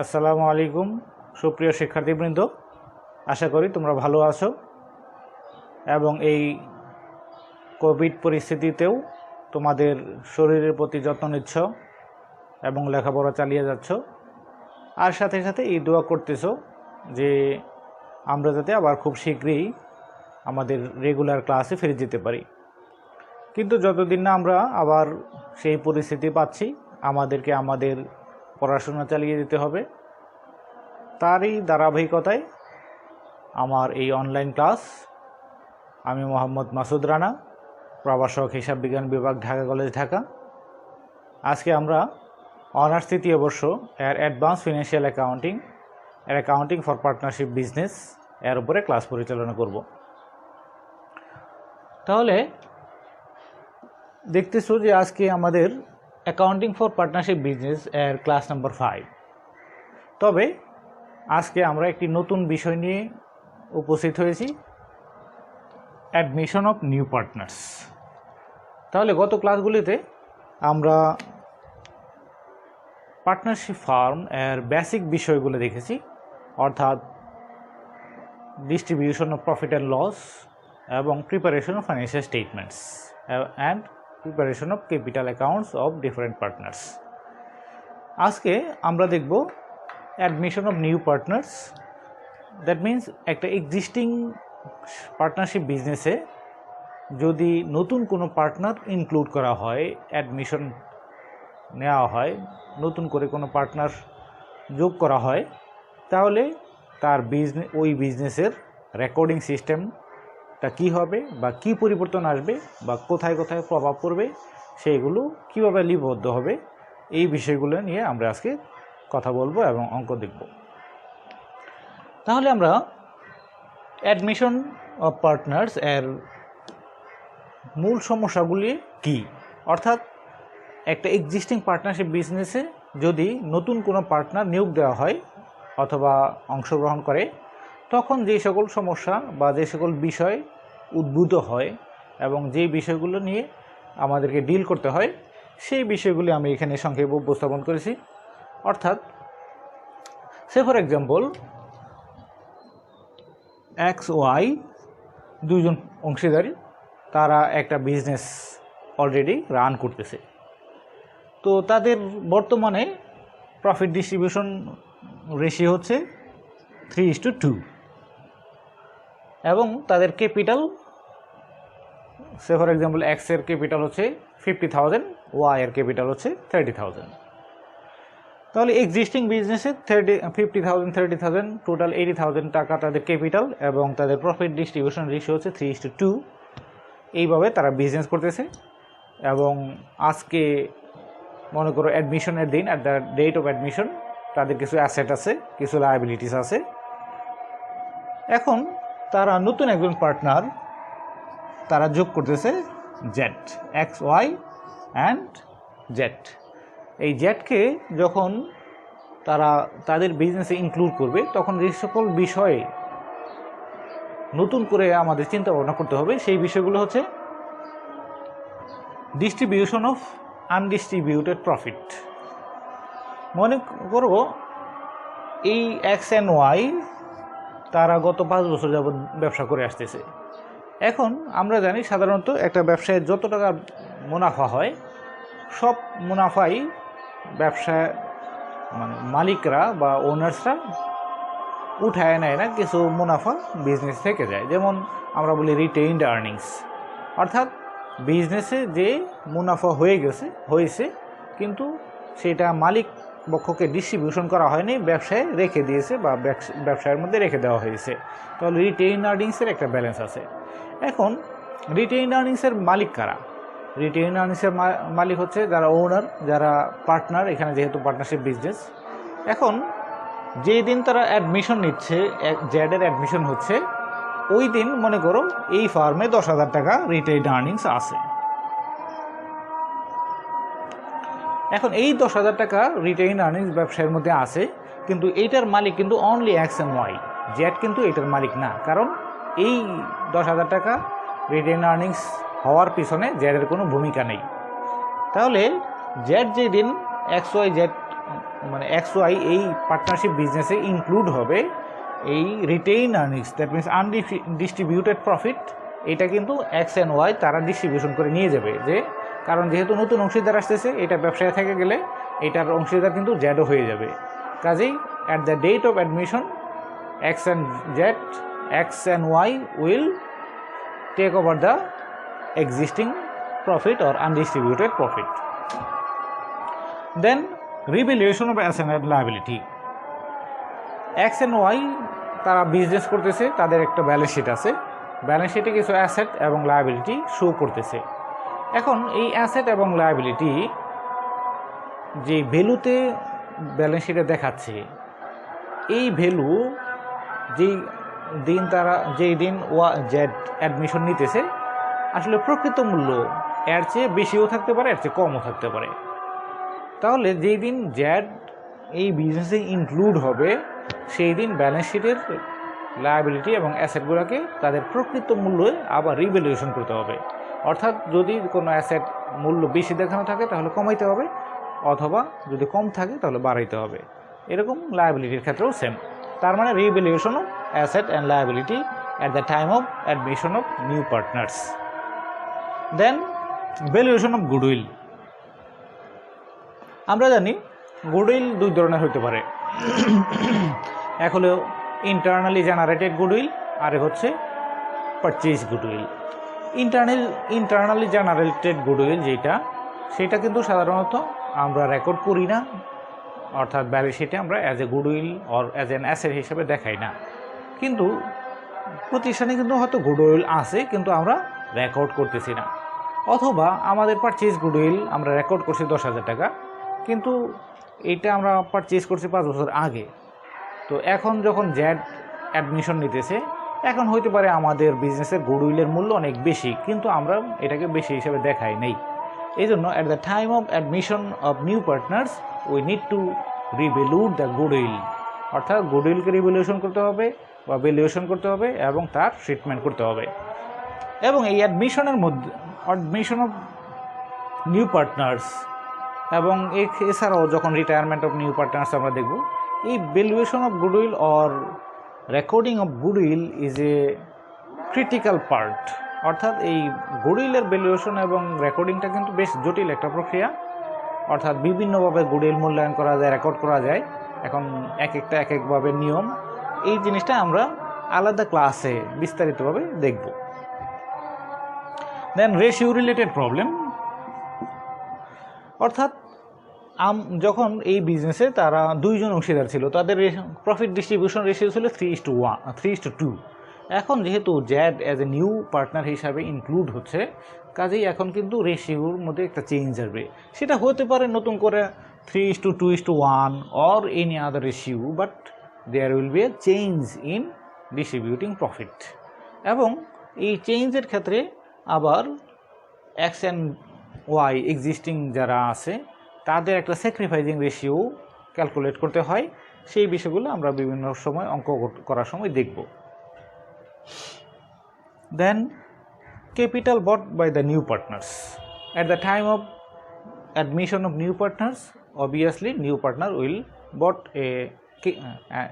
আসসালামু আলাইকুম সুপ্রিয় শিক্ষার্থীবৃন্দ, আশা করি তোমরা ভালো আছো এবং এই কোভিড পরিস্থিতিতেও তোমাদের শরীরের প্রতি যত্ন নিচ্ছ এবং লেখাপড়া চালিয়ে যাচ্ছ। আর সাথে সাথে এই দোয়া করতেছো যে আমরা যাতে আবার খুব শীঘ্রই আমাদের রেগুলার ক্লাসে ফিরে যেতে পারি। কিন্তু যতদিন না আমরা আবার সেই পরিস্থিতি পাচ্ছি, আমাদেরকে আমাদের পড়াশোনা চালিয়ে যেতে হবে। তারই ধারাবাহিকতায় আমার এই অনলাইন ক্লাস। আমি মোহাম্মদ মাসুদ রানা, প্রভাষক হিসাব বিজ্ঞান বিভাগ, ঢাকা কলেজ, ঢাকা। আজকে আমরা অনার্স তৃতীয় বর্ষ এর অ্যাডভান্স ফিনান্সিয়াল অ্যাকাউন্টিং এর অ্যাকাউন্টিং ফর পার্টনারশিপ বিজনেস এর উপরে ক্লাস পরিচালনা করব। তাহলে দেখতেছো যে আজকে আমাদের অ্যাকাউন্টিং ফর পার্টনারশিপ বিজনেস এর ক্লাস নাম্বার 5। তবে আজকে আমরা একটি নতুন বিষয় নিয়ে উপস্থিত হয়েছি, অ্যাডমিশন অফ নিউ পার্টনার্স। তাহলে গত ক্লাসগুলিতে আমরা পার্টনারশিপ ফার্ম এর বেসিক বিষয়গুলো দেখেছি, অর্থাৎ distribution of profit and loss এবং preparation of financial statements and preparation of capital accounts of different partners. আজকে আমরা দেখব admission of new partners. That means একটা এক্সিস্টিং পার্টনারশিপ বিজনেসে যদি নতুন কোনো পার্টনার ইনক্লুড করা হয়, অ্যাডমিশন নেওয়া হয়, নতুন করে কোনো পার্টনার যোগ করা হয়, তাহলে তার ওই বিজনেসের রেকর্ডিং সিস্টেমটা কী হবে বা কী পরিবর্তন আসবে বা কোথায় কোথায় প্রভাব পড়বে, সেইগুলো কীভাবে লিপিবদ্ধ হবে, এই বিষয়গুলো নিয়ে আমরা আজকে কথা বলবো এবং অঙ্ক দেখব। তাহলে আমরা অ্যাডমিশন অফ পার্টনার্স এর মূল সমস্যাগুলি কি, অর্থাৎ একটা এক্সিস্টিং পার্টনারশিপ বিজনেসে যদি নতুন কোনো পার্টনার নিয়োগ দেওয়া হয় অথবা অংশগ্রহণ করে, তখন যে সকল সমস্যা বা যে সকল বিষয় উদ্ভূত হয় এবং যে বিষয়গুলো নিয়ে আমাদেরকে ডিল করতে হয়, সেই বিষয়গুলি আমি এখানে সংক্ষেপে উপস্থাপন করেছি। অর্থাৎ সে ফর এক্সাম্পল XY দুইজন অংশীদারি, তারা একটা বিজনেস অলরেডি রান করতেছে। তো তাদের বর্তমানে প্রফিট ডিস্ট্রিবিউশন রেশিও হচ্ছে 3:2 এবং তাদের capital, say for example X এর ক্যাপিটাল হচ্ছে 50,000, Y এর ক্যাপিটাল হচ্ছে 30,000। তাহলে এক্সিস্টিং বিজনেসে 50,000 30,000 টোটাল 80,000 টাকা তাদের ক্যাপিটাল এবং তাদের প্রফিট ডিস্ট্রিবিউশন রেশিও হচ্ছে 3:2। এইভাবে তারা বিজনেস করতেছে এবং আজকে মনে করো অ্যাডমিশনের দিন, at the date of admission, তাদের কিছু অ্যাসেট আছে, কিছু লায়াবিলিটিস আছে। এখন তারা নতুন একজন পার্টনার তারা যোগ করতেছে জেড, XY অ্যান্ড জেড। এই জেডকে যখন তারা তাদের বিজনেসে ইনক্লুড করবে, তখন যে সকল বিষয়ে নতুন করে আমাদের চিন্তা ভাবনা করতে হবে, সেই বিষয়গুলো হচ্ছে ডিস্ট্রিবিউশন অফ আনডিস্ট্রিবিউটেড প্রফিট। মনে করব এই X অ্যান্ড Y তারা গত 5 বছর যাবৎ ব্যবসা করে আসতেছে। এখন আমরা জানি সাধারণত একটা ব্যবসায় যত টাকা মুনাফা হয়, সব মুনাফাই ব্যবসায় মালিকরা বা ওনার্সরা উঠায় নেয় না, কিছু মুনাফা বিজনেস থেকে যায়। যেমন আমরা বলি রিটেইনড আর্নিংস, অর্থাৎ বিজনেসে যে মুনাফা হয়েছে কিন্তু সেটা মালিক পক্ষকে ডিস্ট্রিবিউশন করা হয়নি, ব্যবসায় রেখে দিয়েছে বা ব্যবসায়ের মধ্যে রেখে দেওয়া হয়েছে। তাহলে রিটেইন আর্নিংসের একটা ব্যালেন্স আছে। এখন রিটেইন আর্নিংসের মালিক কারা? রিটেইন আর্নিংসের মালিক হচ্ছে যারা ওনার, যারা পার্টনার, এখানে যেহেতু পার্টনারশিপ বিজনেস। এখন যেই দিন তারা অ্যাডমিশন নিচ্ছে, জেডের অ্যাডমিশন হচ্ছে, ওই দিন মনে করো এই ফার্মে 10,000 টাকা রিটেইন আর্নিংস আছে। এখন এই 10,000 টাকা রিটেইন আর্নিংস ব্যবসায়ের মধ্যে আছে, কিন্তু এইটার মালিক কিন্তু only X and Y, Z কিন্তু এটার মালিক না। কারণ এই 10,000 টাকা রিটেইন আর্নিংস হওয়ার পিছনে জেডের কোনো ভূমিকা নেই। তাহলে জেড যেদিন XYZ মানে XY এই পার্টনারশিপ বিজনেসে ইনক্লুড হবে এই retain earnings, that means undistributed profit, এটা কিন্তু এক্স অ্যান্ড ওয়াই তারা ডিস্ট্রিবিউশন করে নিয়ে যাবে। যে কারণ যেহেতু নতুন অংশীদার আসতেছে, এটা ব্যবসায় থেকে গেলে এটার অংশীদার কিন্তু জেডও হয়ে যাবে। কাজেই at the date of admission x and y will take over the existing profit or undistributed profit. Then revaluation of asset and liability. X and Y তারা বিজনেস করতেছে, তাদের একটা ব্যালেন্স শিট আছে, ব্যালেন্স শিটে কিছু অ্যাসেট এবং liability show করতেছে। এখন এই অ্যাসেট এবং লায়াবিলিটি যে ভ্যালুতে ব্যালেন্স শিটে দেখাচ্ছে, এই ভ্যালু যেই দিন জেড অ্যাডমিশন নিতেছে আসলে প্রকৃত মূল্য এর চেয়ে বেশিও থাকতে পারে, এর চেয়ে কমও থাকতে পারে। তাহলে যেই দিন জেড এই বিজনেসে ইনক্লুড হবে সেই দিন ব্যালেন্স শিটের লায়াবিলিটি এবং অ্যাসেটগুলোকে তাদের প্রকৃত মূল্যে আবার রিভ্যালুয়েশন করতে হবে। অর্থাৎ যদি কোনো অ্যাসেট মূল্য বেশি দেখানো থাকে তাহলে কমাইতে হবে, অথবা যদি কম থাকে তাহলে বাড়াইতে হবে। এরকম লায়াবিলিটির ক্ষেত্রেও সেম। তার মানে revaluation of asset and liability at the time of admission of new partners. Then valuation of goodwill. আমরা জানি গুডউইল দুই ধরনের হতে পারে, এক হলো ইন্টারনালি জেনারেটেড গুডউইল, আরেক হচ্ছে purchase goodwill. Internally generated goodwill সেটা কিন্তু সাধারণত আমরা রেকর্ড করি না, অর্থাৎ ব্যালেন্স শিটে আমরা as a goodwill or as an asset হিসেবে দেখাই না। কিন্তু প্রতিষ্ঠানে কিন্তু হয়তো গুডউইল আছে কিন্তু আমরা রেকর্ড করতেছি না, অথবা আমাদের পারচেজ গুডউইল আমরা রেকর্ড করছি 10,000 টাকা, কিন্তু এইটা আমরা পারচেজ করছি 5 বছর আগে। তো এখন যখন জেড অ্যাডমিশন নিতেছে, এখন হইতে পারে আমাদের বিজনেসের গুডউইলের মূল্য অনেক বেশি, কিন্তু আমরা এটাকে বেশি হিসেবে দেখাই নেই। এই জন্য at the time of admission of new partners we need to revaluate the goodwill, অর্থাৎ গুডউইলকে রিভ্যালুয়েশন করতে হবে বা ভ্যালুয়েশন করতে হবে এবং তার ট্রিটমেন্ট করতে হবে। এবং এই অ্যাডমিশনের মধ্যে অ্যাডমিশন অফ নিউ পার্টনার্স এবং এছাড়াও যখন রিটায়ারমেন্ট অফ নিউ পার্টনার্স আমরা দেখব, এই valuation of goodwill or recording of goodwill is a critical part. অর্থাৎ এই গুডউইলের ভ্যালুয়েশন এবং রেকর্ডিংটা কিন্তু বেশ জটিল একটা প্রক্রিয়া, অর্থাৎ বিভিন্নভাবে গুডউইল মূল্যায়ন করা যায়, রেকর্ড করা যায়। এখন এক একভাবে নিয়ম, এই জিনিসটা আমরা আলাদা ক্লাসে বিস্তারিতভাবে দেখব। দেন রেশিও রিলেটেড প্রবলেম, অর্থাৎ যখন এই বিজনেসে তারা দুইজন অংশীদার ছিল, তাদের প্রফিট ডিস্ট্রিবিউশন রেশিও ছিল 3:2। এখন যেহেতু Z as a new partner হিসাবে ইনক্লুড হচ্ছে, কাজেই এখন কিন্তু রেশিওর মধ্যে একটা চেঞ্জ আসবে। সেটা হতে পারে নতুন করে 3:2:1 or any other ratio, but there will be a change in distributing profit. এবং এই চেঞ্জের ক্ষেত্রে আবার এক্স অ্যান্ড ওয়াই এক্সিস্টিং যারা আছে তাদের একটা স্যাক্রিফাইজিং রেশিও ক্যালকুলেট করতে হয়। সেই বিষয়গুলো আমরা বিভিন্ন সময় অঙ্ক করার সময় দেখব। Then capital brought by the new partners. At the time of admission of new partners, obviously new partner will brought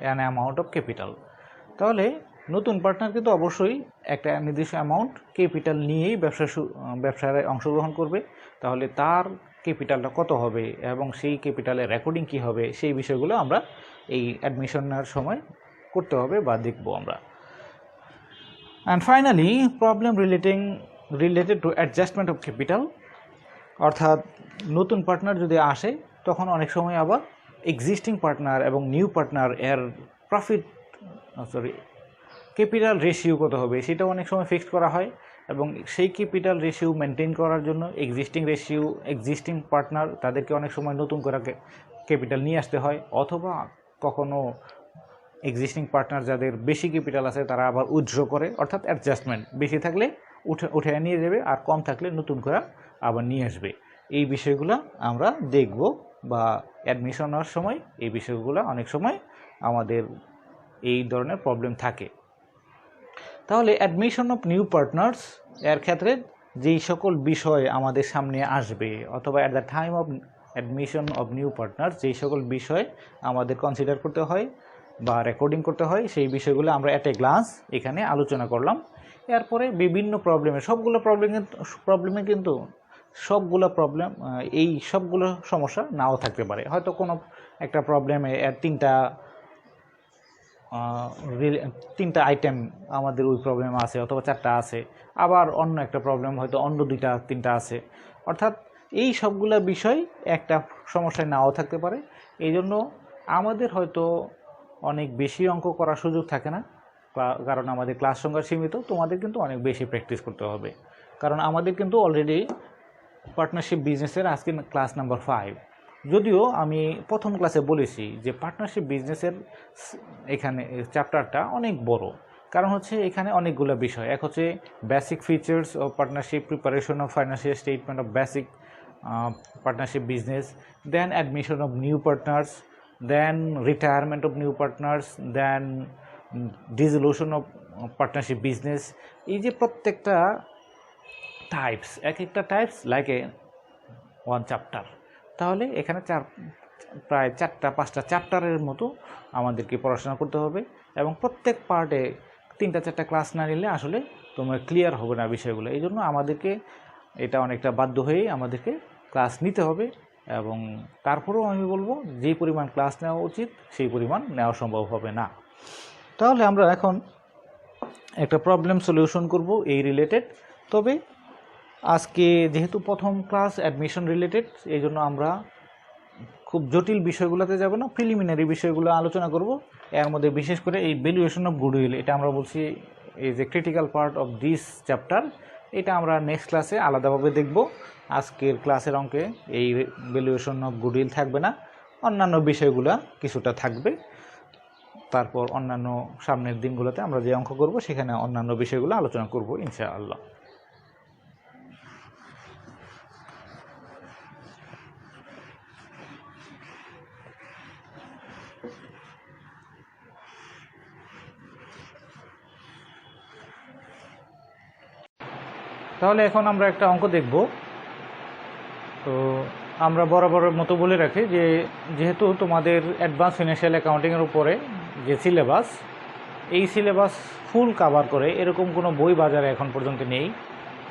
an amount of capital. তাহলে নতুন পার্টনার কিন্তু অবশ্যই একটা নির্দিষ্ট অ্যামাউন্ট ক্যাপিটাল নিয়েই ব্যবসায় অংশগ্রহণ করবে। তাহলে তার ক্যাপিটালটা কত হবে এবং সেই ক্যাপিটালের রেকর্ডিং কী হবে, সেই বিষয়গুলো আমরা এই অ্যাডমিশনের সময় করতে হবে বা দেখব আমরা। And finally problem related to adjustment of capital, অর্থাৎ নতুন পার্টনার যদি আসে তখন অনেক সময় আবার এক্সিস্টিং পার্টনার এবং নিউ পার্টনার এর ক্যাপিটাল রেশিও কত হবে সেটাও অনেক সময় ফিক্সড করা হয়, এবং সেই ক্যাপিটাল রেশিও মেনটেন করার জন্য এক্সিস্টিং পার্টনার তাদেরকে অনেক সময় নতুন করে ক্যাপিটাল নিয়ে আসতে হয়, অথবা কখনো এক্সিস্টিং পার্টনার যাদের বেশি ক্যাপিটাল আছে তারা আবার উইথড্র করে, অর্থাৎ অ্যাডজাস্টমেন্ট, বেশি থাকলে উঠে নিয়ে যাবে আর কম থাকলে নতুন করে আবার নিয়ে আসবে। এই বিষয়গুলো আমরা দেখব বা অ্যাডমিশনের সময় এই বিষয়গুলো অনেক সময় আমাদের এই ধরনের প্রবলেম থাকে। তাহলে অ্যাডমিশন অফ নিউ পার্টনার্স এর ক্ষেত্রে যেই সকল বিষয় আমাদের সামনে আসবে, অথবা at the time of admission of new partner, যেই সকল বিষয় আমাদের কনসিডার করতে হয় বা রেকর্ডিং করতে হয় সেই বিষয়গুলো আমরা অ্যাট এ গ্লান্স এখানে আলোচনা করলাম। এরপরে বিভিন্ন সবগুলো প্রবলেমে কিন্তু সবগুলো প্রবলেম এই সবগুলো সমস্যা নাও থাকতে পারে। হয়তো কোনো একটা প্রবলেমে তিনটা আইটেম আমাদের ওই প্রবলেম আছে, অথবা 4টা আছে, আবার অন্য একটা প্রবলেম হয়তো অন্য 2-3টা আছে। অর্থাৎ এই সবগুলো বিষয় একটা সমস্যায় নাও থাকতে পারে। এই জন্য আমাদের হয়তো অনেক বেশি অঙ্ক করার সুযোগ থাকে না, কারণ আমাদের ক্লাস সংখ্যা সীমিত। তোমাদের কিন্তু অনেক বেশি প্র্যাকটিস করতে হবে, কারণ আমাদের কিন্তু অলরেডি পার্টনারশিপ বিজনেসের আজকে ক্লাস নাম্বার 5। যদিও আমি প্রথম ক্লাসে বলেছি যে পার্টনারশিপ বিজনেসের এখানে চ্যাপ্টারটা অনেক বড়, কারণ হচ্ছে এখানে অনেকগুলো বিষয়। এক হচ্ছে basic features of partnership, preparation of financial statement of basic partnership business, then admission of new partners, then retirement of new partners, then dissolution of partnership business. এই যে প্রত্যেকটা টাইপস, এক একটা টাইপস লাইক এ 1 চ্যাপ্টার। তাহলে এখানে প্রায় 4-5টা চ্যাপ্টারের মতো আমাদেরকে পড়াশোনা করতে হবে, এবং প্রত্যেক পার্টে 3-4টা ক্লাস না নিলে আসলে তোমার ক্লিয়ার হবে না বিষয়গুলো। এই জন্য আমাদেরকে এটা অনেকটা বাধ্য হয়েই আমাদেরকে ক্লাস নিতে হবে, এবং তারপরেও আমি বলবো যেই পরিমাণ ক্লাস নেওয়া উচিত সেই পরিমাণ নেওয়া সম্ভব হবে না। তাহলে আমরা এখন একটা প্রবলেম সলিউশন করব এই রিলেটেড। তবে আজকে যেহেতু প্রথম ক্লাস অ্যাডমিশন রিলেটেড, এই জন্য আমরা খুব জটিল বিষয়গুলোতে যাব না, প্রিলিমিনারি বিষয়গুলো আলোচনা করব। এর মধ্যে বিশেষ করে এই ভ্যালুয়েশন অফ গুডউইল, এটা আমরা বলছি এই যে critical part of this chapter, এটা আমরা নেক্সট ক্লাসে আলাদাভাবে দেখব। আজকের ক্লাসের অঙ্কে এই ভ্যালুয়েশন অফ গুডউইল থাকবে না, অন্যান্য বিষয়গুলো কিছুটা থাকবে। তারপর অন্যান্য সামনের দিনগুলোতে আমরা যে অঙ্ক করব সেখানে অন্যান্য বিষয়গুলো আলোচনা করব ইনশাআল্লাহ। তাহলে এখন আমরা একটা অঙ্ক দেখব। তো আমরা বরাবরের মতো বলে রাখি যে যেহেতু তোমাদের অ্যাডভান্স ফিনান্সিয়াল অ্যাকাউন্টিংয়ের উপরে যে সিলেবাস, এই সিলেবাস ফুল কাভার করে এরকম কোনো বই বাজারে এখন পর্যন্ত নেই।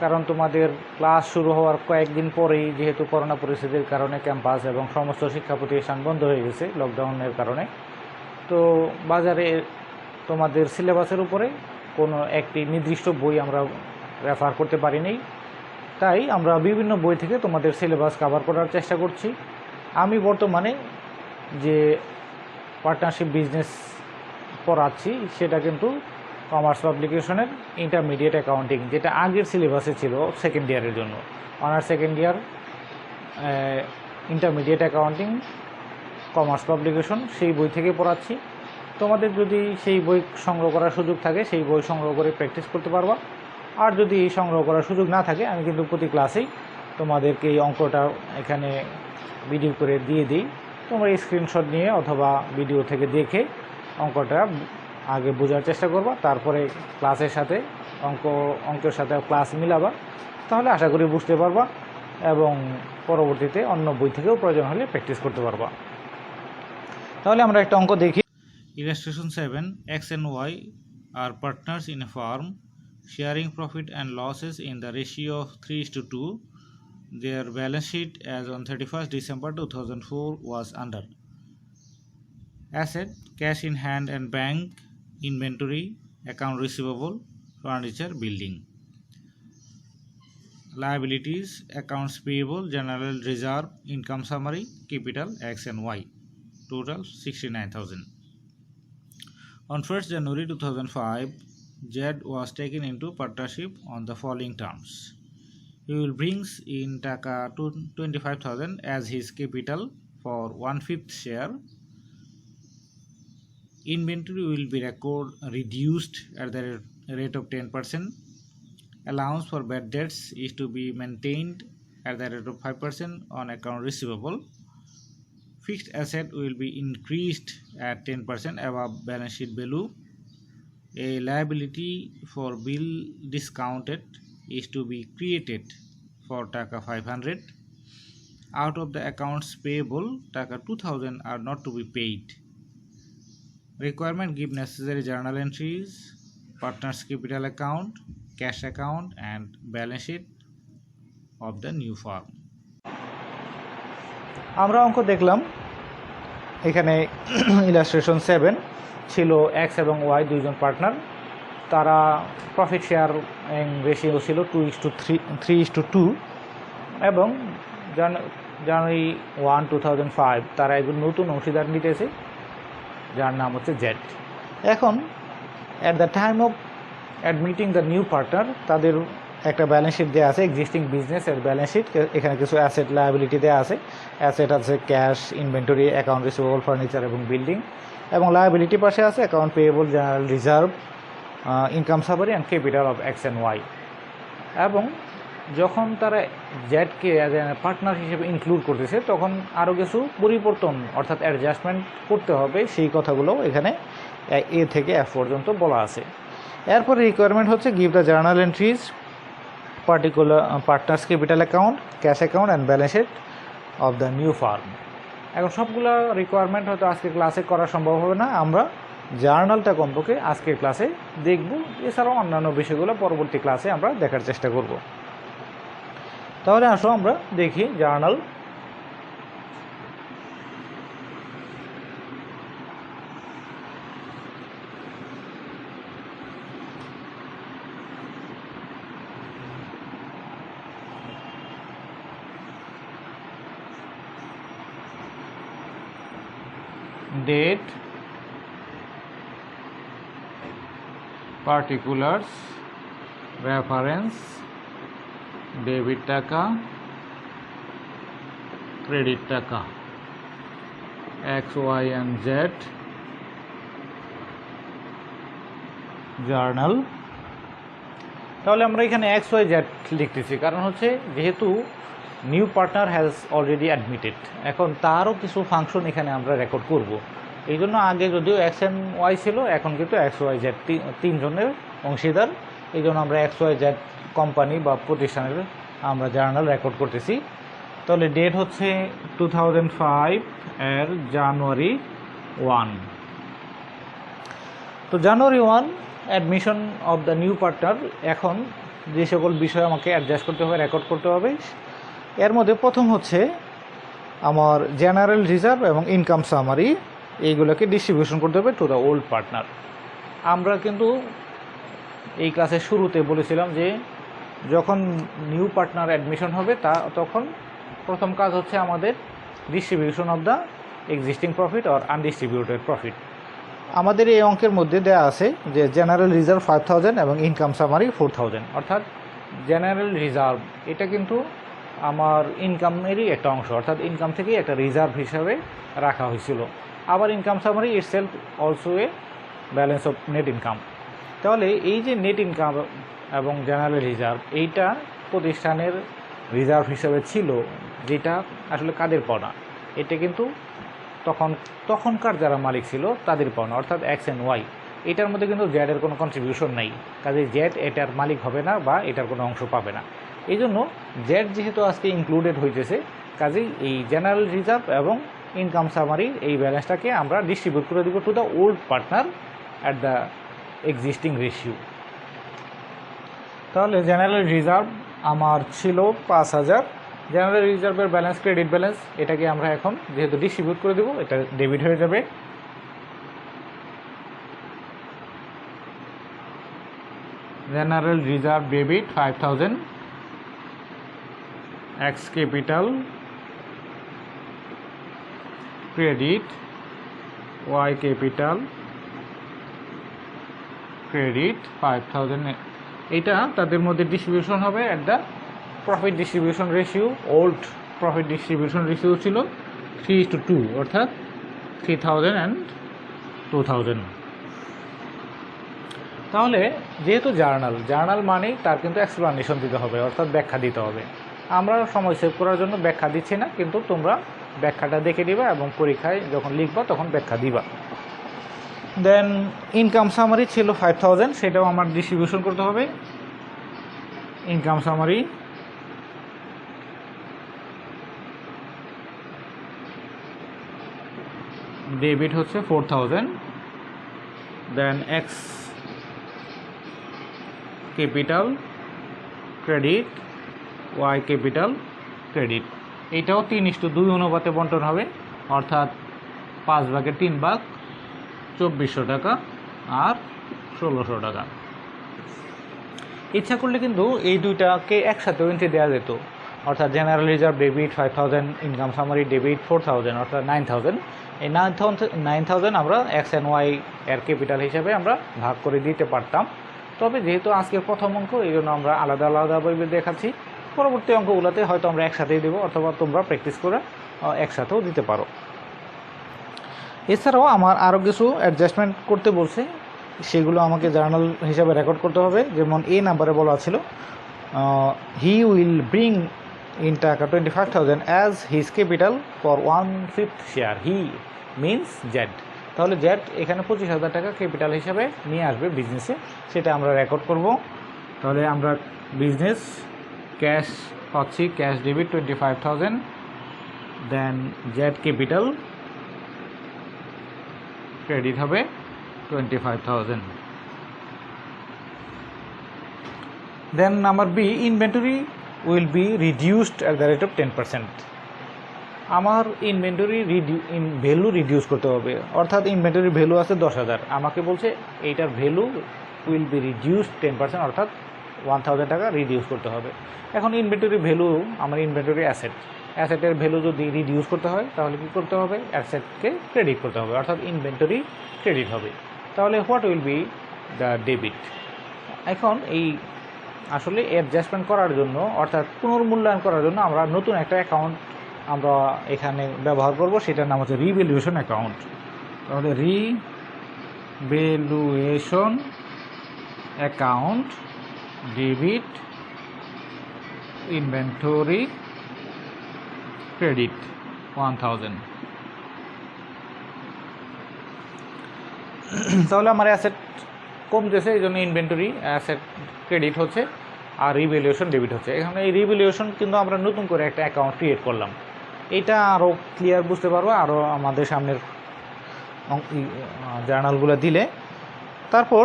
কারণ তোমাদের ক্লাস শুরু হওয়ার কয়েকদিন পরেই যেহেতু করোনা পরিস্থিতির কারণে ক্যাম্পাস এবং সমস্ত শিক্ষা প্রতিষ্ঠান বন্ধ হয়ে গেছে লকডাউনের কারণে, তো বাজারে তোমাদের সিলেবাসের উপরে কোনো একটি নির্দিষ্ট বই আমরা রেফার করতে পারিনি। তাই আমরা বিভিন্ন বই থেকে তোমাদের সিলেবাস কভার করার চেষ্টা করছি। আমি বর্তমানে যে পার্টনারশিপ বিজনেস পড়াচ্ছি সেটা কিন্তু কমার্স পাবলিকেশনের ইন্টারমিডিয়েট অ্যাকাউন্টিং, যেটা আগের সিলেবাসে ছিল সেকেন্ড ইয়ারের জন্য, honours second year intermediate accounting commerce publication, সেই বই থেকে পড়াচ্ছি। তোমাদের যদি সেই বই সংগ্রহ করার সুযোগ থাকে সেই বই সংগ্রহ করে প্র্যাকটিস করতে পারবা। আর যদি সংগ্রহ করার সুযোগ না থাকে, আমি কিন্তু প্রতি ক্লাসেই তোমাদেরকে এই অঙ্কটা এখানে ভিডিও করে দিয়ে দিই। তোমরা স্ক্রিনশট নিয়ে অথবা ভিডিও থেকে দেখে অঙ্কটা আগে বোঝার চেষ্টা করবা, তারপরে ক্লাসের সাথে অঙ্কের সাথে ক্লাস মিলাবা, তাহলে আশা করি বুঝতে পারবা এবং পরবর্তীতে অন্য বই থেকেও প্রয়োজন হলে প্র্যাকটিস করতে পারবা। তাহলে আমরা একটা অঙ্ক দেখি। Illustration 7, X and Y are partners in a firm sharing profit and losses in the ratio of 3:2. Their balance sheet as on 31st December 2004 was under asset, cash in hand and bank, inventory, account receivable, furniture, building. Liabilities, accounts payable, general reserve, income summary, capital X and Y. Total 69,000. On 1st January 2005, Jed was taken into partnership on the following terms. He will bring in Taka 25,000 as his capital for 1/5 share. Inventory will be reduced at the rate of 10%. Allowance for bad debts is to be maintained at the rate of 5% on account receivable. Fixed asset will be increased at 10% above balance sheet value. A liability for bill discounted is to be created for Taka 500. out of the accounts payable টাকা 2000 are not to be paid. Requirement give necessary journal entries, partners capital account, cash account and balance sheet of the new firm. আমরা অঙ্ক দেখলাম এখানে illustration 7 ছিল x এবং Y দুইজন partner, তারা profit share ratio ছিল 2:3:2 এবং জানুয়ারি 1, 2005 তারা একজন নতুন অংশীদার নিতেছে যার নাম হচ্ছে জেড। এখন at the time of admitting the new partner তাদের একটা ব্যালেন্স শিট দেওয়া আছে, এক্সিস্টিং বিজনেসের ব্যালেন্স শিট। এখানে কিছু অ্যাসেট লায়াবিলিটি দেওয়া আছে, অ্যাসেট আছে cash, inventory, account receivable, furniture এবং বিল্ডিং, এবং লায়াবিলিটি পাশে আছে account payable, general reserve, income summary and capital of x and y. এবং যখন তারা জেডকে অ্যাজ এ পার্টনার হিসেবে ইনক্লুড করতেছে তখন আরও কিছু পরিবর্তন অর্থাৎ অ্যাডজাস্টমেন্ট করতে হবে, সেই কথাগুলো এখানে এ থেকে এফ পর্যন্ত বলা আছে। এরপরে রিকোয়ারমেন্ট হচ্ছে give the journal entries, particular partners capital account, cash account and balance sheet of the new firm. এখন সবগুলো রিকোয়ারমেন্ট হয়তো আজকের ক্লাসে করা সম্ভব হবে না, আমরা জার্নালটা কমপক্ষে আজকের ক্লাসে দেখব, এছাড়াও অন্যান্য বিষয়গুলো পরবর্তী ক্লাসে আমরা দেখার চেষ্টা করব। তাহলে আসো আমরা দেখি journal. Date, particulars, reference, debit টাকা, ক্রেডিট টাকা, x y and z, journal. তাহলে আমরা এখানে এক্স ওয়াই জেড লিখতেছি, কারণ হচ্ছে যেহেতু new partner has already admitted, এখন তারও কিছু ফাংশন এখানে আমরা রেকর্ড করব। এই জন্য আগে যদিও এক্স এন্ড ওয়াই ছিল, এখন কিন্তু এক্স ওয়াই জেড তিনজনের অংশীদার, এই জন্য আমরা এক্স ওয়াই জেড কোম্পানি বা প্রতিষ্ঠানের আমরা জার্নাল রেকর্ড করতেছি। তাহলে ডেট হচ্ছে 2005 এর জানুয়ারি 1। তো জানুয়ারি 1 admission of the new partner. এখন যে সকল বিষয় আমাকে অ্যাডজাস্ট করতে হবে, রেকর্ড করতে হবে, এর মধ্যে প্রথম হচ্ছে আমার জেনারেল রিজার্ভ এবং ইনকাম সামারি, এইগুলোকে ডিস্ট্রিবিউশন করতে হবে টু দ্য ওল্ড পার্টনার। আমরা কিন্তু এই ক্লাসের শুরুতে বলেছিলাম যে যখন নিউ পার্টনার অ্যাডমিশন হবে তখন প্রথম কাজ হচ্ছে আমাদের distribution of the existing profit or undistributed profit. আমাদের এই অঙ্কের মধ্যে দেওয়া আছে যে জেনারেল রিজার্ভ 5000 এবং ইনকাম সামারি 4000, অর্থাৎ জেনারেল রিজার্ভ এটা কিন্তু আমার ইনকামেরই একটা অংশ, অর্থাৎ ইনকাম থেকেই একটা রিজার্ভ হিসাবে রাখা হয়েছিল। আবার income summary itself also a balance of net income. তাহলে এই যে নেট ইনকাম এবং জেনারেল রিজার্ভ, এইটা প্রতিষ্ঠানের রিজার্ভ হিসেবে ছিল, যেটা আসলে কাদের পাওনা, এটা কিন্তু তখনকার যারা মালিক ছিল তাদের পাওনা, অর্থাৎ এক্স অ্যান্ড ওয়াই। এটার মধ্যে কিন্তু জেডের কোনো কন্ট্রিবিউশন নেই, কাজে জেড এটার মালিক হবে না বা এটার কোনো অংশ পাবে না। এই জন্য জেড যেহেতু আজকে ইনক্লুডেড হইতেছে, কাজেই এই জেনারেল রিজার্ভ এবং ইনকাম সামারির এই ব্যালেন্সটাকে আমরা ডিস্ট্রিবিউট করে দেবো to the old partner at the existing ratio. তাহলে জেনারেল রিজার্ভ আমার ছিল 5000, জেনারেল রিজার্ভের ব্যালেন্স ক্রেডিট ব্যালেন্স, এটাকে আমরা এখন যেহেতু ডিস্ট্রিবিউট করে দেবো, এটা ডেবিট হয়ে যাবে। General reserve debit 5000, x capital credit, Y capital credit 5000। এটা তাদের মধ্যে ডিস্ট্রিবিউশন হবে at the profit distribution ratio. Old profit distribution ratio ছিল 3:2, অর্থাৎ 3000 অ্যান্ড 2000। তাহলে যেহেতু জার্নাল মানেই তার কিন্তু এক্সপ্লানেশন দিতে হবে, অর্থাৎ ব্যাখ্যা দিতে হবে। আমরা সময় সেভ করার জন্য ব্যাখ্যা দিচ্ছি না, কিন্তু তোমরা ব্যাখ্যাটা দেখে দিবা এবং পরীক্ষায় যখন লিখবা তখন ব্যাখ্যা দিবা। দেন ইনকাম সামারি ছিল 5000, সেটাও আমার ডিস্ট্রিবিউশন করতে হবে। ইনকাম সামারি ডেবিট হচ্ছে 4000, then X capital credit, Y capital credit. এইটাও 3:2 অনুপাতে বন্টন হবে, অর্থাৎ 5/3 2400 টাকা আর 1600 টাকা। ইচ্ছা করলে কিন্তু এই দুইটাকে একসাথেও এন্ট্রি দেওয়া যেত, অর্থাৎ general reserve debit 5000, income summary debit 4000, অর্থাৎ 9000। এই 9000 আমরা এক্স অ্যান্ড ওয়াই এর ক্যাপিটাল হিসেবে আমরা ভাগ করে দিতে পারতাম। তবে যেহেতু আজকের প্রথম অঙ্ক, এই জন্য আমরা আলাদা আলাদাভাবে দেখাচ্ছি। পরবর্তী অঙ্কগুলোতে হয়তো আমরা একসাথেই দেবো, অথবা তোমরা প্র্যাকটিস করে একসাথেও দিতে পারো। এছাড়াও আমার আরও কিছু অ্যাডজাস্টমেন্ট করতে বলছে, সেগুলো আমাকে জার্নাল হিসাবে রেকর্ড করতে হবে। যেমন এই নাম্বারে বলা ছিল, হি উইল ব্রিং ইন টাকা 25,000 as his capital for 1/5 share. He means Z. তাহলে জেড এখানে 25,000 টাকা ক্যাপিটাল হিসাবে নিয়ে আসবে বিজনেসে, সেটা আমরা রেকর্ড করব। তাহলে আমরা বিজনেস ক্যাশ পাচ্ছি, cash debit 25,000, then Z capital credit হবে 25,000। Then number B, inventory will be reduced at the rate of 10%। আমার ইনভেন্টরি ভ্যালু রিডিউস করতে হবে, অর্থাৎ ইনভেন্টরি ভ্যালু আছে 10,000, আমাকে বলছে এইটার ভ্যালু উইল বি রিডিউসড 10%, অর্থাৎ 1000 টাকা রিডিউস করতে হবে। এখন ইনভেন্টরি ভ্যালু, আমার ইনভেন্টরি অ্যাসেটের ভ্যালু যদি রিডিউস করতে হয় তাহলে কী করতে হবে? অ্যাসেটকে ক্রেডিট করতে হবে, অর্থাৎ ইনভেন্টরি ক্রেডিট হবে। তাহলে what will be the debit? এখন এই আসলে অ্যাডজাস্টমেন্ট করার জন্য, অর্থাৎ পুনর্মূল্যায়ন করার জন্য আমরা নতুন একটা অ্যাকাউন্ট আমরা এখানে ব্যবহার করব, সেটার নাম হচ্ছে রিভ্যালুয়েশন অ্যাকাউন্ট। তাহলে revaluation account, debit inventory credit 1000। তাহলে আমার অ্যাসেট কমতেছে, এই জন্য ইনভেন্টরি অ্যাসেট ক্রেডিট হচ্ছে আর রিভ্যালুয়েশন ডেবিট হচ্ছে। এখানে এই রিভ্যালুয়েশন কিন্তু আমরা নতুন করে একটা অ্যাকাউন্ট ক্রিয়েট করলাম। এটা আরও ক্লিয়ার বুঝতে পারবো আরও আমাদের সামনের জার্নালগুলো দিলে। তারপর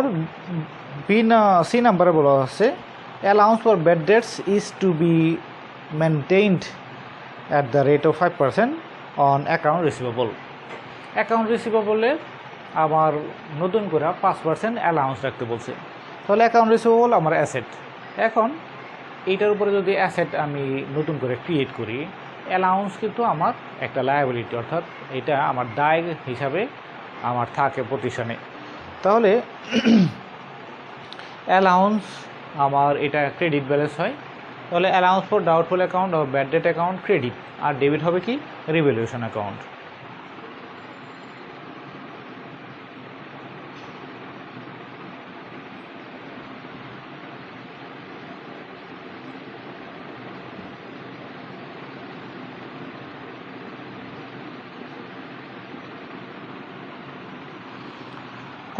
সি নাম্বারে বলা হচ্ছে, allowance for bad debts is to be maintained at the rate of 5% on account receivable. অ্যাকাউন্ট রিসিভেবলে আমার নতুন করে 5% অ্যালাউন্স রাখতে বলছে। তাহলে অ্যাকাউন্ট রিসিভেবল আমার অ্যাসেট। এখন এইটার উপরে যদি অ্যাসেট আমি নতুন করে ক্রিয়েট করি, অ্যালাউন্স কিন্তু আমার একটা লায়াবিলিটি, অর্থাৎ এটা আমার দায় হিসাবে আমার থাকে প্রতিষ্ঠানে। তাহলে অ্যালাউন্স আমার এটা ক্রেডিট ব্যালেন্স হয়। তাহলে অ্যালাউন্স ফর ডাউটফুল অ্যাকাউন্ট ও ব্যাড ডেট অ্যাকাউন্ট ক্রেডিট, আর ডেবিট হবে কি? Revaluation account.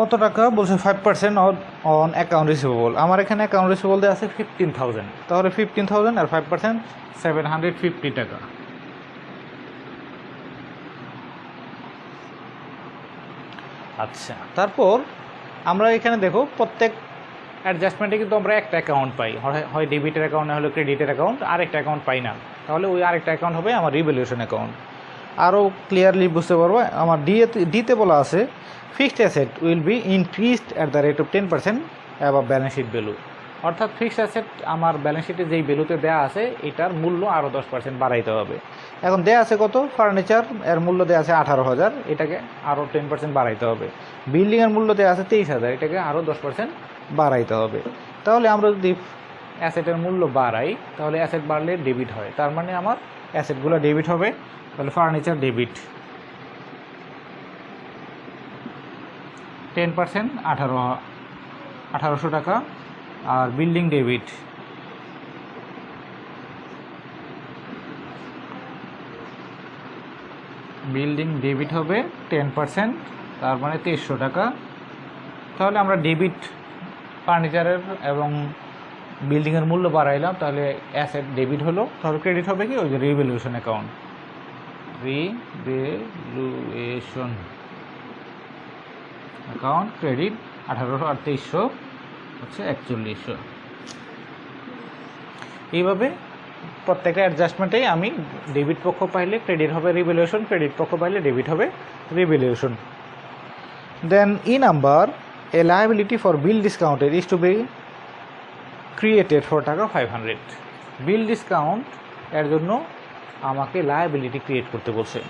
কত টাকা বলছে? 5% অন অ্যাকাউন্ট রিসিভেবল। আমার এখানে অ্যাকাউন্ট রিসিভেবল দেওয়া আছে 15,000। তাহলে 15,000 আর 5% 750 টাকা। আচ্ছা, তারপর আমরা এখানে দেখো প্রত্যেক অ্যাডজাস্টমেন্টে কিন্তু আমরা একটা অ্যাকাউন্ট পাই, হয় ডেবিটের অ্যাকাউন্ট, না হলে ক্রেডিটের অ্যাকাউন্ট, আরেকটা অ্যাকাউন্ট পাই না। তাহলে ওই আরেকটা অ্যাকাউন্ট হবে আমার রিভ্যালুয়েশন অ্যাকাউন্ট। আরও ক্লিয়ারলি বুঝতে পারবো, আমার ডিতে বলা আছে, fixed asset will be increased at the rate of 10% above balance sheet value. অর্থাৎ ফিক্সড অ্যাসেট আমার ব্যালেন্স শিটে যেই ভ্যালুতে দেওয়া আছে এটার মূল্য আরও 10% বাড়াইতে হবে। এখন দেওয়া আছে কত? ফার্নিচার এর মূল্য দেওয়া আছে 18,000, এটাকে আরও 10% বাড়াইতে হবে। বিল্ডিংয়ের মূল্য দেওয়া আছে 23,000, এটাকে আরও 10% বাড়াইতে হবে। তাহলে আমরা যদি অ্যাসেটের মূল্য বাড়াই, তাহলে অ্যাসেট বাড়লে ডেবিট হয়, তার মানে আমার অ্যাসেটগুলো ডেবিট হবে। তাহলে ফার্নিচার ডেবিট 10% 1800 টাকা, আর বিল্ডিং ডেবিট হবে 10%, তার মানে 2300 টাকা। তাহলে আমরা ডেবিট ফার্নিচারের এবং বিল্ডিংয়ের মূল্য বাড়াইলাম, তাহলে অ্যাসেট ডেবিট হলো। তাহলে ক্রেডিট হবে কি? ওই যে revaluation account, revaluation account credit 1800 আর 2300 হচ্ছে 4100। এইভাবে প্রত্যেকটা অ্যাডজাস্টমেন্টেই আমি ডেবিট পক্ষ পাইলে ক্রেডিট হবে রিভ্যালুয়েশন, ক্রেডিট পক্ষ পাইলে ডেবিট হবে revaluation. Then number a liability for bill discounted is to be created for টাকা 500। বিল ডিসকাউন্ট এর জন্য আমাকে লায়াবিলিটি ক্রিয়েট করতে বলছে।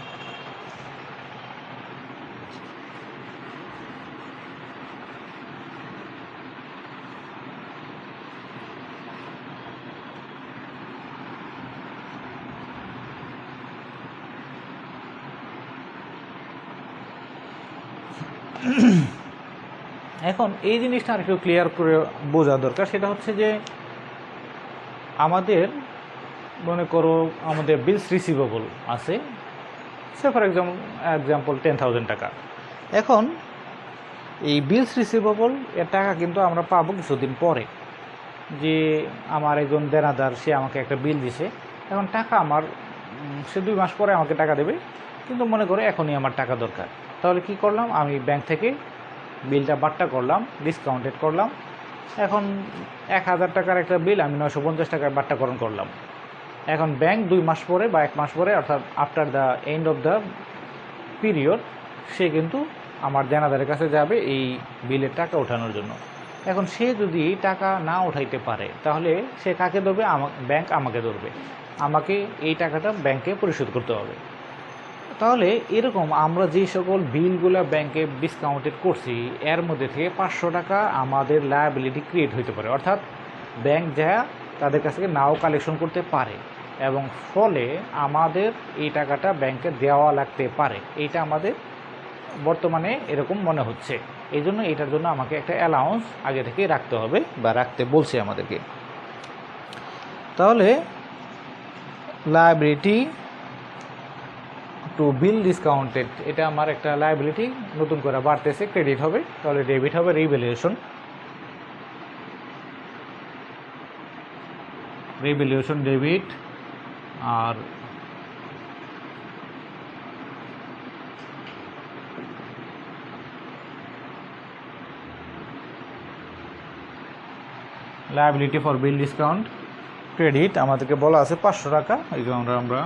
এখন এই জিনিসটা আর একটু ক্লিয়ার করে বোঝা দরকার। সেটা হচ্ছে যে আমাদের মনে করো আমাদের বিলস রিসিভেবল আছে, সে ফর এক্সাম্পল 10,000 টাকা। এখন এই বিলস রিসিভেবল এর টাকা কিন্তু আমরা পাবো কিছুদিন পরে। যে আমার একজন দেনাদার, সে আমাকে একটা বিল দিছে, এখন টাকা আমার সে 2 মাস পরে আমাকে টাকা দেবে, কিন্তু মনে করো এখনই আমার টাকা দরকার। তাহলে কি করলাম, আমি ব্যাংক থেকে বিলটা বাট্টা করলাম, ডিসকাউন্টেড করলাম। এখন 1,000 টাকার একটা বিল আমি 950 টাকার বাট্টাকরণ করলাম। এখন ব্যাংক 2 মাস পরে বা 1 মাস পরে, অর্থাৎ after the end of the period, সে কিন্তু আমার দেনাদারের কাছে যাবে এই বিলের টাকা ওঠানোর জন্য। এখন সে যদি টাকা না উঠাইতে পারে তাহলে সে কাকে ধরবে? ব্যাংক আমাকে ধরবে, আমাকে এই টাকাটা ব্যাংকে পরিশোধ করতে হবে। তাহলে এরকম আমরা যে সকল বিলগুলো ব্যাংকে ডিসকাউন্টেড করছি এর মধ্যে থেকে 500 টাকা আমাদের লায়াবিলিটি ক্রিয়েট হইতে পারে, অর্থাৎ ব্যাংক যা তাদের কাছ থেকে নাও কালেকশন করতে পারে, এবং ফলে আমাদের এই টাকাটা ব্যাংকে দেওয়া লাগতে পারে। এইটা আমাদের বর্তমানে এরকম মনে হচ্ছে। এই জন্য এটার জন্য আমাকে একটা অ্যালাউন্স আগে থেকে রাখতে হবে বা রাখতে বলছে আমাদেরকে। তাহলে লায়াবিলিটি টু বিল ডিসকাউন্টেড, এটা আমার একটা লায়াবিলিটি নতুন করে বাড়তেছে, ক্রেডিট হবে। তাহলে ডেবিট হবে রিভ্যালুয়েশন। ডেবিট, আর liability for bill discount credit আমাদেরকে বলা আছে 500 টাকা। এই জন্য আমরা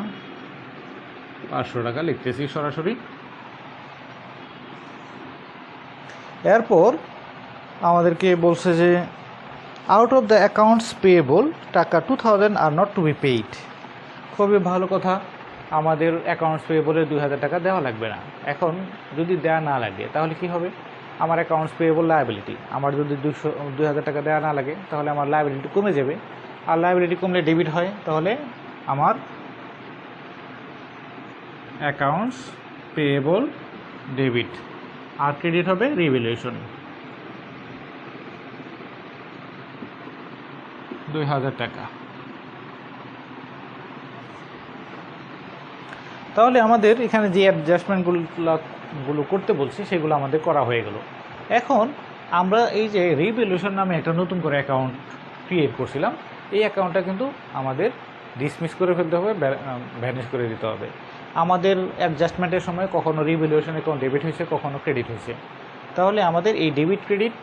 500 টাকা লিখতেছি সরাসরি। এরপর আমাদেরকে বলছে যে out of the accounts payable টাকা 2,000 আর নট টু বি পেইড। খুবই ভালো কথা, আমাদের অ্যাকাউন্টস পেয়েবলে 2,000 টাকা দেওয়া লাগবে না। এখন যদি দেওয়া না লাগে তাহলে কি হবে? আমার অ্যাকাউন্টস পেয়েবল লায়াবিলিটি, আমার যদি 2,000 টাকা দেওয়া না লাগে তাহলে আমার লায়াবিলিটি কমে যাবে। আর লায়াবিলিটি কমলে ডেবিট হয়, তাহলে আমার অ্যাকাউন্টস পেয়েবল ডেবিট, আর ক্রেডিট হবে রিভ্যালুয়েশন 2,000 টাকা। তাহলে আমাদের এখানে যে অ্যাডজাস্টমেন্টগুলো করতে বলছি সেগুলো আমাদের করা হয়ে গেল। এখন আমরা এই যে রিভ্যালুয়েশন নামে একটা নতুন করে অ্যাকাউন্ট ক্রিয়েট করছিলাম, এই অ্যাকাউন্টটা কিন্তু আমাদের ডিসমিস করে ফেলতে হবে, ভ্যানিশ করে দিতে হবে। আমাদের অ্যাডজাস্টমেন্টের সময় কখনো রিভ্যালুয়েশন অ্যাকাউন্ট ডেবিট হয়েছে, কখনো ক্রেডিট হয়েছে। তাহলে আমাদের এই ডেবিট ক্রেডিট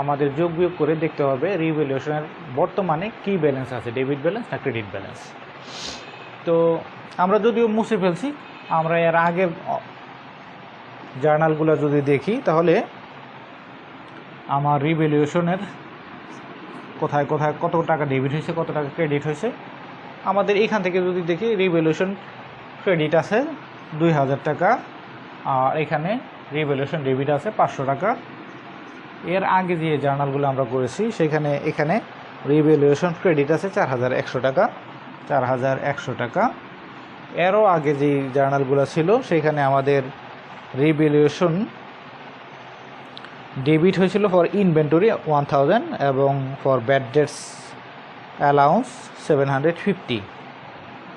আমাদের যোগ বিয়োগ করে দেখতে হবে রিভ্যালুয়েশনের বর্তমানে কী ব্যালেন্স আছে, ডেবিট ব্যালেন্স না ক্রেডিট ব্যালেন্স। তো আমরা যদিও মুছে ফেলছি, আমরা এর আগের জার্নালগুলো যদি দেখি তাহলে আমার রিভ্যালুয়েশনের কোথায় কোথায় কত টাকা ডেবিট হয়েছে, কত টাকা ক্রেডিট হয়েছে, আমাদের এইখান থেকে যদি দেখি রিভ্যালুয়েশন ক্রেডিট আছে 2,000 টাকা, আর এখানে রিভ্যালুয়েশন ডেবিট আছে 500 টাকা। এর আগে যে জার্নালগুলো আমরা করেছি সেখানে এখানে রিভ্যালুয়েশন ক্রেডিট আছে 4,100 টাকা, 4,100 টাকা। এরও আগে যে জার্নালগুলো ছিল সেখানে আমাদের রিভ্যালুয়েশন ডেবিট হয়েছিল ফর ইনভেন্টরি 1,000 এবং ফর ব্যাড ডেটস অ্যালাউন্স 750।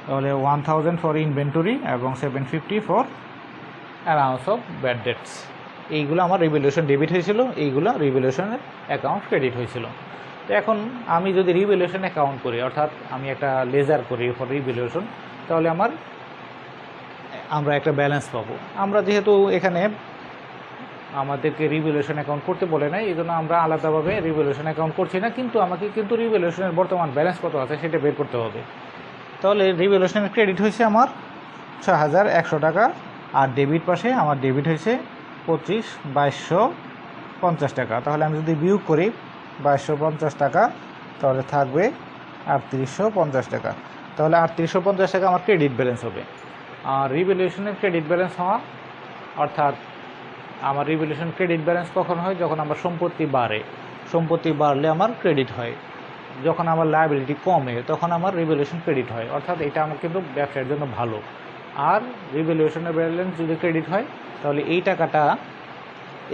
তাহলে 1,000 ফর ইনভেন্টরি এবং 750 for allowance of bad dates. এইগুলো আমার রিভ্যালুয়েশন ডেবিট হয়েছিল, এইগুলো রিভ্যালুয়েশনের অ্যাকাউন্ট ক্রেডিট হয়েছিল। তো এখন আমি যদি রিভ্যালুয়েশন অ্যাকাউন্ট করি, অর্থাৎ আমি একটা লেজার করি ফর রিভ্যালুয়েশন, তাহলে আমরা একটা ব্যালেন্স পাবো। আমরা যেহেতু এখানে আমাদেরকে রিভ্যালুয়েশন অ্যাকাউন্ট করতে বলে নাই, এই জন্য আমরা আলাদাভাবে রিভ্যালুয়েশন অ্যাকাউন্ট করছি না, কিন্তু আমাকে কিন্তু রিভ্যালুয়েশনের বর্তমান ব্যালেন্স কত আছে সেটা বের করতে হবে। তাহলে রিভ্যালুয়েশনের ক্রেডিট হয়েছে আমার 6,100 টাকা, আর ডেবিট পাশে আমার ডেবিট হয়েছে 2250 টাকা। তাহলে আমি যদি বিয়োগ করি 2250 টাকা, তাহলে থাকবে 3850 টাকা। তাহলে 3850 টাকা আমার ক্রেডিট ব্যালেন্স হবে। আর রিভ্যালুয়েশনের ক্রেডিট ব্যালেন্স হওয়া অর্থাৎ আমার রিভ্যালুয়েশন ক্রেডিট ব্যালেন্স কখন হয়? যখন আমার সম্পত্তি বাড়ে, সম্পত্তি বাড়লে আমার ক্রেডিট হয়। যখন আমার লায়াবিলিটি কমে তখন আমার রিভ্যালুয়েশন ক্রেডিট হয়, অর্থাৎ এটা আমার কিন্তু ব্যবসার জন্য ভালো। আর রিভ্যালুয়েশনের ব্যালেন্স যদি ক্রেডিট হয় তাহলে এই টাকাটা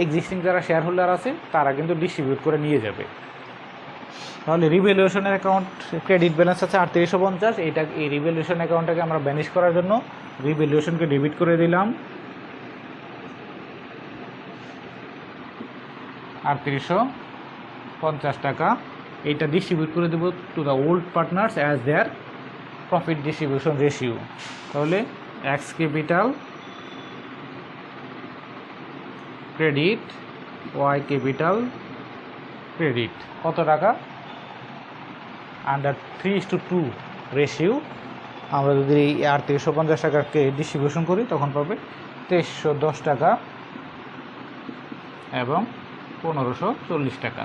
এক্সিস্টিং যারা শেয়ার হোল্ডার আছে তারা কিন্তু ডিস্ট্রিবিউট করে নিয়ে যাবে। তাহলে রিভ্যালুয়েশনের অ্যাকাউন্ট ক্রেডিট ব্যালেন্স আছে 3850। এই রিভ্যালুয়েশন অ্যাকাউন্টটাকে আমরা ব্যানিশ করার জন্য রিভ্যালুয়েশনকে ডেবিট করে দিলাম 3850 টাকা। এইটা ডিস্ট্রিবিউট করে দেবো to the old partners as their profit distribution ratio. তাহলে X capital credit, Y capital credit কত টাকা? আন্ডার 3:2 রেশিও আমরা যদি এই 3850 টাকাকে ডিস্ট্রিবিউশন করি তখন পাবে 2310 টাকা এবং 1540 টাকা।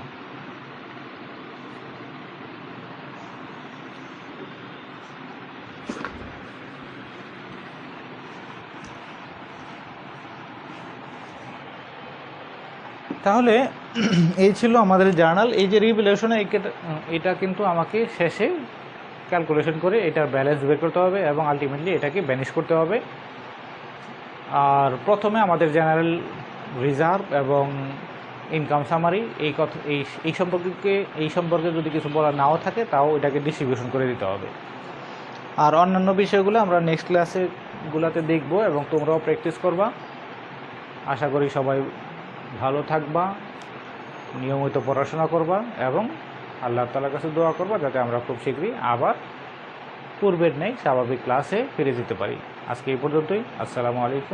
তাহলে এই ছিল আমাদের জার্নাল। এই যে রিভ্যালুয়েশন, এটা কিন্তু আমাকে শেষে ক্যালকুলেশন করে এটার ব্যালেন্স বের করতে হবে এবং আলটিমেটলি এটাকে ব্যানিশ করতে হবে। আর প্রথমে আমাদের জেনারেল রিজার্ভ এবং ইনকাম সামারি এই সম্পর্কে যদি কিছু বলা নাও থাকে তাও এটাকে ডিস্ট্রিবিউশন করে দিতে হবে। আর অন্যান্য বিষয়গুলো আমরা নেক্সট ক্লাসেগুলোতে দেখব এবং তোমরাও প্র্যাকটিস করবা। আশা করি সবাই ভালো থাকবা, নিয়মিত পড়াশোনা করবা এবং আল্লাহ তাআলার কাছে দোয়া করবা যাতে আমরা খুব শীঘ্রই আবার পূর্বের ন্যায় স্বাভাবিক ক্লাসে ফিরে যেতে পারি। আজকে এই পর্যন্তই। আসসালামু আলাইকুম।